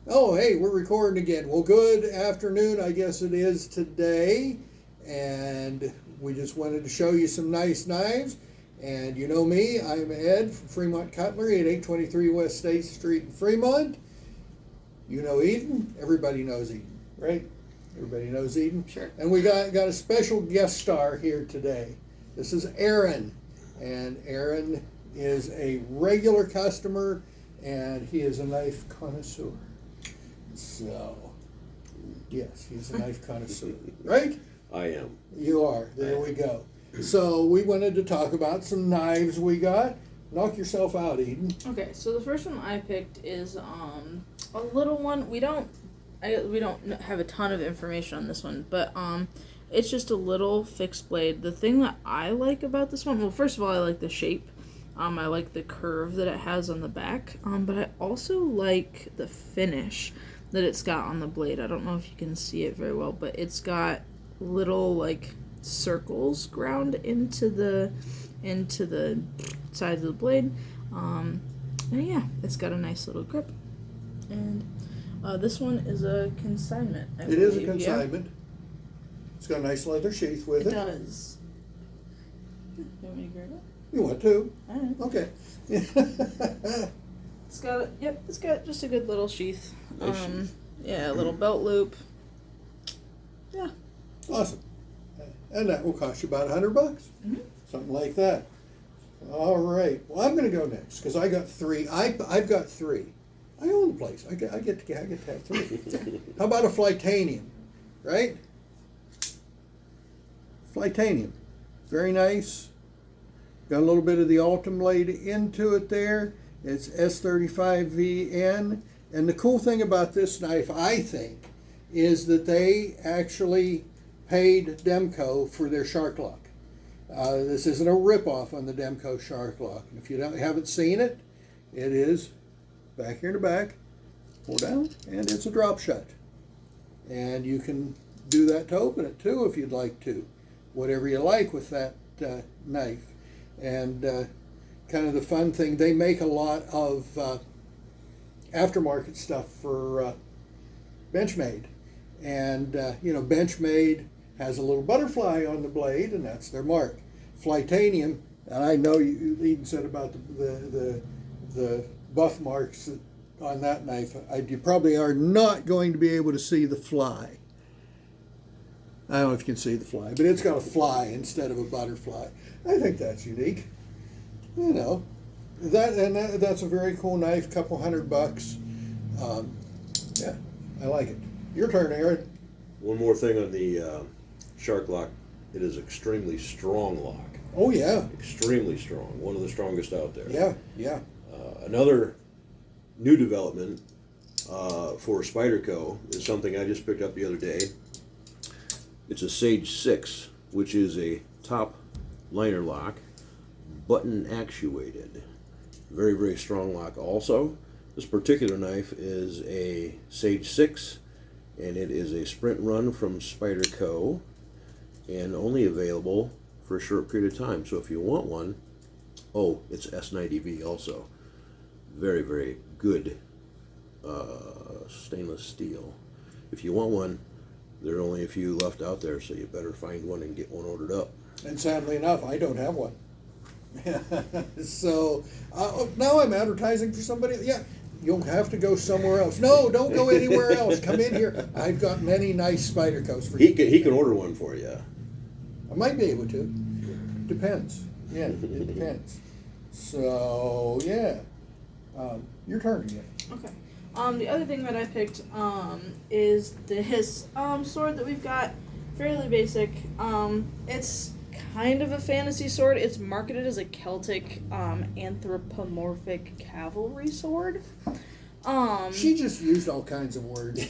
Oh, hey, we're recording again. Well, good afternoon, I guess it is today. And we just wanted to show you some nice knives. And you know me, I'm Ed from Fremont Cutlery at 823 West State Street in Fremont. You know Eden? Everybody knows Eden, right? Everybody knows Eden? Sure. And we got a special guest star here today. This is Aaron. And Aaron is a regular customer, and he is a knife connoisseur. So, yes, he's a knife connoisseur, right? I am. You are. There we go. So we wanted to talk about some knives we got. Knock yourself out, Eden. Okay, so the first one I picked is a little one. We don't have a ton of information on this one, but it's just a little fixed blade. The thing that I like about this one, well, first of all, I like the shape. I like the curve that it has on the back, but I also like the finish that it's got on the blade. I don't know if you can see it very well, but it's got little like circles ground into the sides of the blade. And yeah, it's got a nice little grip. And this one is a consignment. I It is a believe, consignment. Yeah? It's got a nice leather sheath with it. It does. You want me to grab it? You want to? All right. Okay. It's got just a good little sheath. Nice sheath. Yeah, a little belt loop. Yeah. Awesome. And that will cost you about $100. Mm-hmm. Something like that. All right. Well, I'm going to go next because I got three. I've got three. I own the place. I get to have three. How about a Flytamium, right? Flytamium, very nice. Got a little bit of the Ultim laid into it there. It's S35VN, and the cool thing about this knife, I think, is that they actually paid Demco for their shark lock. This isn't a ripoff on the Demco shark lock. If you haven't seen it, it is back here in the back. Pull down, and it's a drop shut. And you can do that to open it too if you'd like to. Whatever you like with that knife. And kind of the fun thing, they make a lot of aftermarket stuff for Benchmade. And, Benchmade has a little butterfly on the blade, and that's their mark. Flytamium, and I know you even said about the buff marks on that knife. You probably are not going to be able to see the fly. I don't know if you can see the fly, but it's got a fly instead of a butterfly. I think that's unique. You know, that's a very cool knife. Couple $100. Yeah, I like it. Your turn, Aaron. One more thing on the shark lock. It is extremely strong lock. Oh yeah. Extremely strong. One of the strongest out there. Yeah, yeah. Another new development for Spyderco is something I just picked up the other day. It's a Sage 6, which is a top liner lock, button actuated. Very, very strong lock also. This particular knife is a Sage 6, and it is a sprint run from Spyderco, and only available for a short period of time. So if you want one, it's S90V also. Very, very good stainless steel. If you want one, there are only a few left out there, so you better find one and get one ordered up. And sadly enough, I don't have one. So now I'm advertising for somebody. Yeah, you'll have to go somewhere else. No, don't go anywhere else. Come in here. I've got many nice Spydercos for you. He can order one for you. I might be able to. Depends. Yeah, it depends. So yeah, your turn again. Okay. The other thing that I picked is this sword that we've got. Fairly basic. It's kind of a fantasy sword. It's marketed as a Celtic anthropomorphic cavalry sword. She just used all kinds of words.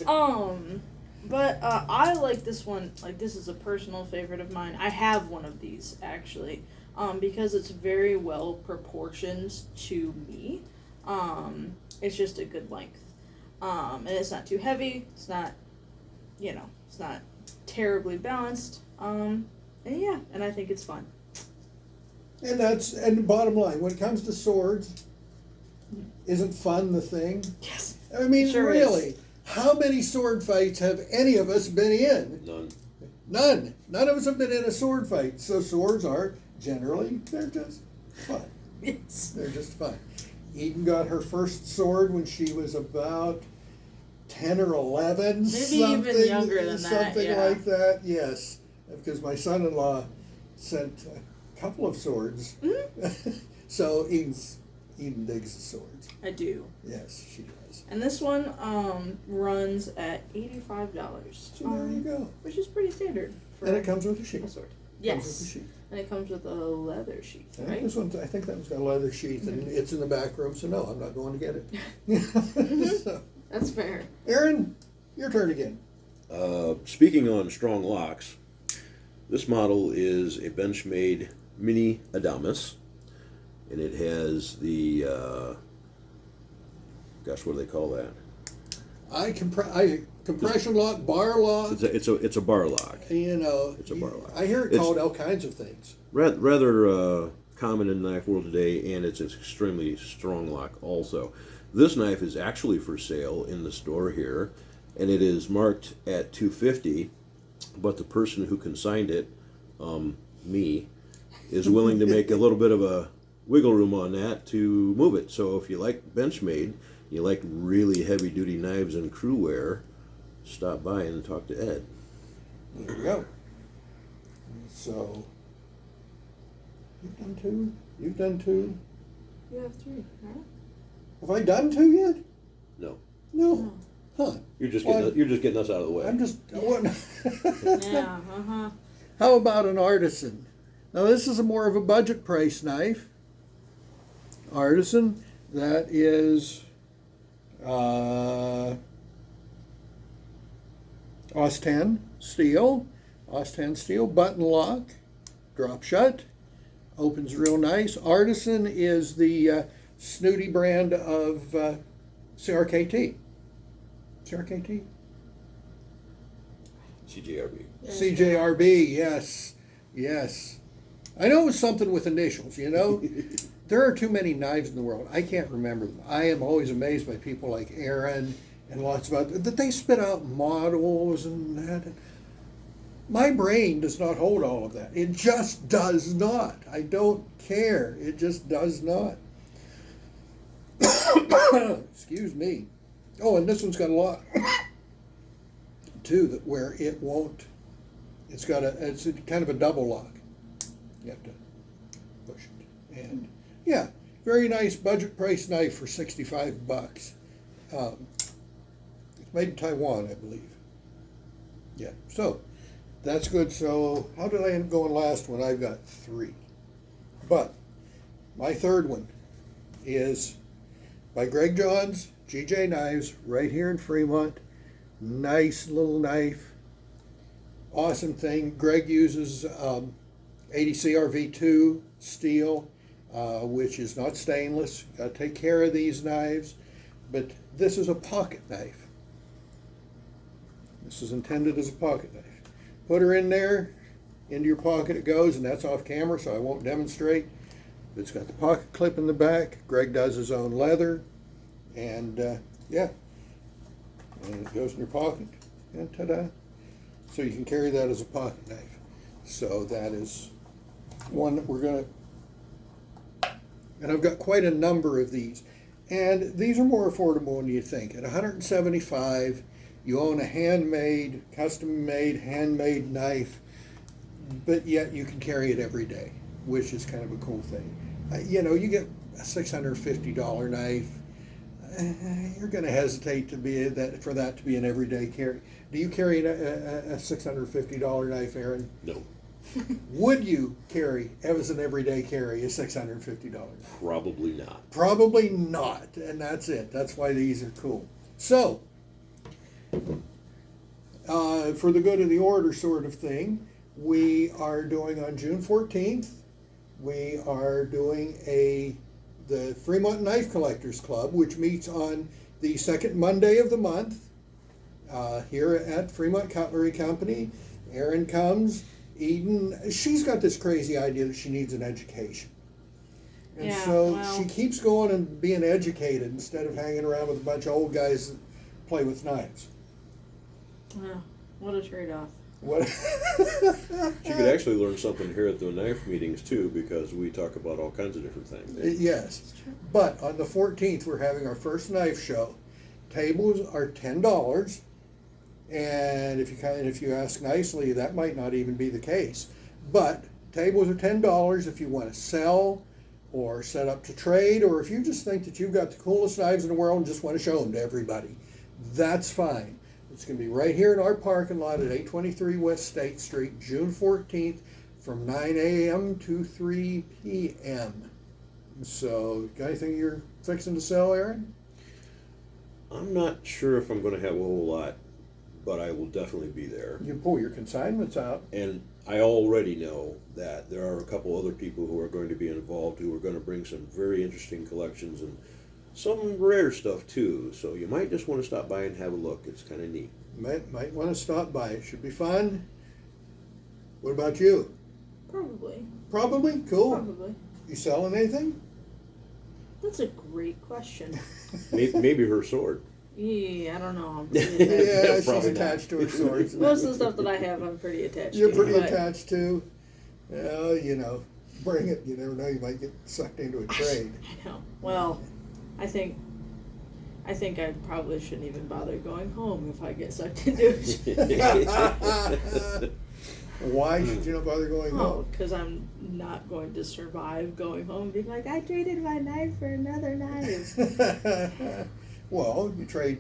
But I like this one. Like, this is a personal favorite of mine. I have one of these actually, because it's very well proportioned to me. It's just a good length. And it's not too heavy. It's not, it's not terribly balanced. And yeah, and I think it's fun. And the bottom line, when it comes to swords, isn't fun the thing? Yes. I mean, Sure really, is. how many sword fights have any of us been in? None. None. None of us have been in a sword fight. So swords are generally, they're just fun. Yes. They're just fun. Eden got her first sword when she was about 10 or 11. Maybe even younger than that, something yeah. like that, yes. Because my son-in-law sent a couple of swords. Mm-hmm. So Eden digs the swords. I do. Yes, she does. And this one runs at $85. So there you go. Which is pretty standard for And it comes with a a sheath. sword. Comes with a Yes. sheath. And it comes with a leather sheath, I think right? this one, I think that one's got a leather sheath, and it's in the back room. So no, I'm not going to get it. So, That's fair. Aaron, your turn again. Speaking on strong locks, this model is a Benchmade Mini Adamas, and it has the gosh, what do they call that? Compression lock, bar lock. It's a bar lock. You know, It's a bar lock. I hear it It's- called all kinds of things. Rather common in the knife world today, and it's an extremely strong lock also. This knife is actually for sale in the store here, and it is marked at $250, but the person who consigned it, me, is willing to make a little bit of a wiggle room on that to move it. So if you like Benchmade, you like really heavy duty knives and crew wear, stop by and talk to Ed. There you go. So, you've done two? You've done two? You have 3, right? Have I done two yet? No, No. Huh. you're just Well, getting us out of the way. I'm just. Yeah, uh-huh. How about an Artisan? Now this is a more of a budget price knife. Artisan, that is OS10 steel, button lock, drop shut, opens real nice. Artisan is the snooty brand of CRKT. CRKT? CJRB. CJRB, yes, yes. I know it was something with initials, you know? There are too many knives in the world. I can't remember them. I am always amazed by people like Aaron and lots of other, that they spit out models and that. My brain does not hold all of that. It just does not. I don't care. It just does not. Excuse me. Oh, and this one's got a lot too, that where it won't. It's kind of a double lock. You have to push it. And yeah, very nice budget price knife for $65. It's made in Taiwan, I believe. Yeah, so that's good. So how did I end up going last one? I've got 3. But my third one is by Greg Johns, GJ Knives, right here in Fremont. Nice little knife. Awesome thing. Greg uses 80 CRV2 steel, which is not stainless. Got to take care of these knives. But this is a pocket knife. This is intended as a pocket knife. Put her in there, into your pocket it goes, and that's off camera, so I won't demonstrate. It's got the pocket clip in the back. Greg does his own leather, and yeah, and it goes in your pocket, and ta-da! So you can carry that as a pocket knife. So that is one that we're gonna, and I've got quite a number of these, and these are more affordable than you think. At $175, you own a handmade, custom-made, handmade knife, but yet you can carry it every day, which is kind of a cool thing. You know, you get a $650 knife, you're going to hesitate for that to be an everyday carry. Do you carry a $650 knife, Aaron? No, Would you carry, as an everyday carry, a $650 knife? probably not. Probably not, and that's it. That's why these are cool. So, for the good of the order sort of thing, we are doing on June 14th, we are doing the Fremont Knife Collectors Club, which meets on the second Monday of the month here at Fremont Cutlery Company. Erin comes. Eden, she's got this crazy idea that she needs an education. And Yeah, so well. she keeps going and being educated instead of hanging around with a bunch of old guys that play with knives. Yeah, what a trade-off. What? She could actually learn something here at the knife meetings too, because we talk about all kinds of different things. Yes. But on the 14th, we're having our first knife show. Tables are $10, and if you ask nicely, that might not even be the case. But tables are $10 if you want to sell or set up to trade, or if you just think that you've got the coolest knives in the world and just want to show them to everybody. That's fine. It's going to be right here in our parking lot at 823 West State Street, June 14th, from 9 a.m. to 3 p.m. So, got anything you're fixing to sell, Aaron? I'm not sure if I'm going to have a whole lot, but I will definitely be there. You pull your consignments out. And I already know that there are a couple other people who are going to be involved who are going to bring some very interesting collections and some rare stuff too. So you might just want to stop by and have a look. It's kind of neat. Might want to stop by. It should be fun. What about you? Probably. Probably? Cool. Probably. You selling anything? That's a great question. Maybe her sword. Yeah, I don't know. I'm Yeah, pretty attached. she's Probably not. attached to her swords. Most of the stuff that I have, I'm pretty attached You're to. pretty but- attached to. You know, bring it. You never know. You might get sucked into a trade. I know. Well, I think I probably shouldn't even bother going home if I get sucked into it. Why should you not bother going Oh, home? because I'm not going to survive going home being like, I traded my knife for another knife. Well, you trade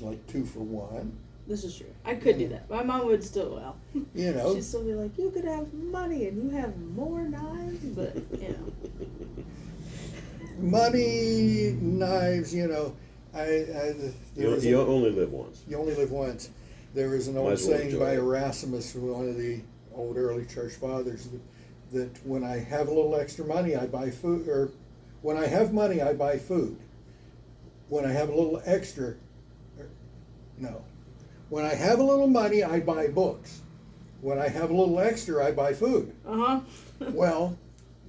like 2 for 1. This is true. I could do that. My mom would still, well, You know, she'd still be like, you could have money and you have more knives, but, you know. money, knives. You know, You only live once. You only live once. There was an Might old as well saying enjoy by it. Erasmus, one of the old early church fathers, that when I have a little extra money, I buy food, or when I have money, I buy food. When I have a little extra, no. When I have a little money, I buy books. When I have a little extra, I buy food. Uh-huh. Well,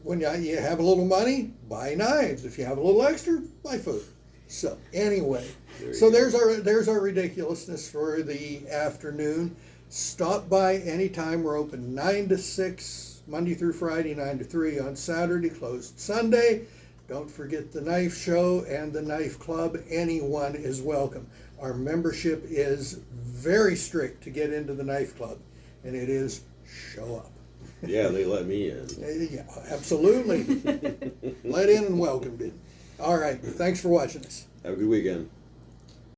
when you have a little money, buy knives. If you have a little extra, buy food. So anyway, there's our ridiculousness for the afternoon. Stop by anytime. We're open 9 to 6, Monday through Friday, 9 to 3 on Saturday, closed Sunday. Don't forget the knife show and the knife club. Anyone is welcome. Our membership is very strict to get into the knife club, and it is show up. Yeah, they let me in. Yeah, absolutely. Let in and welcomed in. All right. Thanks for watching us. Have a good weekend.